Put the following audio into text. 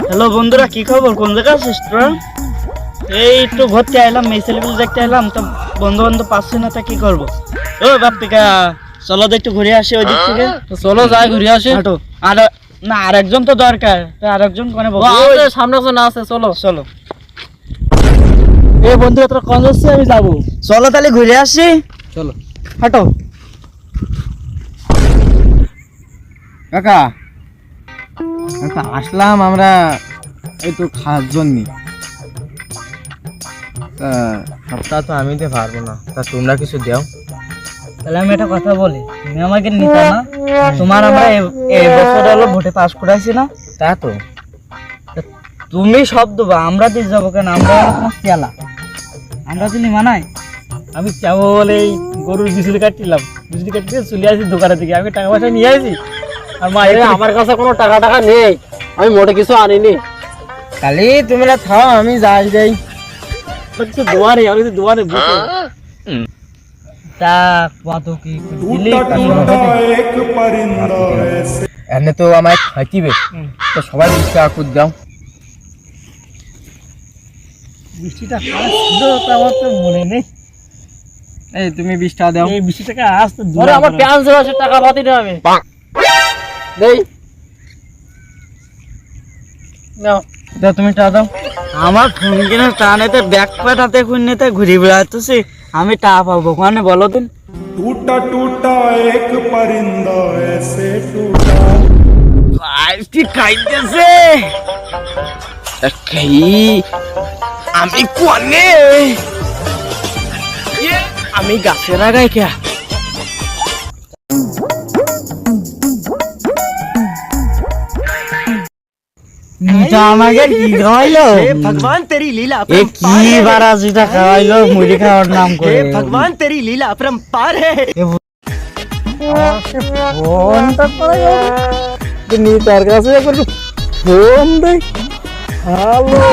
Hello বন্ধুরা, কি খবর? কোন জায়গায় আছিস তোরা? এই একটু ঘুরতে আইলাম, মেয়ে ছেলেগুলো দেখতে আইলাম, তো বন্ধু বান্ধব পাচ্ছি না, তা কি করবো? ও বাপ্পিকা, চলো তো একটু ঘুরে আসি ওই দিক থেকে। চলো যাই ঘুরে আসি। হাঁটো। আর না, আরেকজন তো দরকার, তো আরেকজন কোনে বসে? সামনে না আছে, চলো চলো। এই বন্ধু তোরা কোন যাচ্ছি? আমি যাবো। চলো তাহলে ঘুরে আসি। চলো হাঁটো। কাকা কাকা আসলাম আমরা এই তো খাওয়ার জন্য। সপ্তাহ তো আমি দিতে পারবো না, তা তোমরা কিছু দাও। তাহলে আমি একটা কথা বলি, তুমি আমাকে নিতে না, তোমার আমরা এই বছর হলো ভোটে পাস করাইছি না, তা তো তুমি সব দেবো, আমরা দিয়ে যাবো কেন? আমরা তোমার চেলা, আমরা দিলি মানাই। আমি কেবল এই গরুর বিজলি কাটছিলাম, বিজলি কাটতে চলে আসি দোকানের দিকে। আমি টাকা পয়সা নিয়ে আসি, আর মা আমার কাছে কোনো টাকা নেই, আমি মোটে কিছু আনিনি। কালি তুমি থাও, আমি যাই যাই। কিছু দোয়া নেই, আমার কিছু দোয়া নেই। তা কত কি দিলি? এনে তো আমায় খাইতিবে, তো সবাই 20 টাকা করে দাও। বৃষ্টিটা ছিল, তা আমার তো মনে নেই। এই তুমি 20 টাকা দাও। এই 20 টাকা আসতে আমার প্যান্ট আছে, টাকা পাতি না আমি দেই। নাও দাও, তুমি টাকা দাও। আমার ফোন কিনে টানেতে ব্যাগ পাঠাতে খুঁজতে ঘুরি বেড়াতেছি, আমি টা পাবো কোনে বলো দিন? टूटा टूटा एक परिंदा ऐसे टूटा। আইসটি খাইতেছে খাই আমি কোনে, আমি গাছের আগায় কে আমাকে কি খাওয়াইলো? भगवान तेरी लीला এ কি বারাজিটা খাওয়াইলো মুড়ি খাওয়ার নাম করে? हे भगवान तेरी लीला अपरंपार है। ফোনটা করে নি তার কাছে ফোন দেই। হ্যালো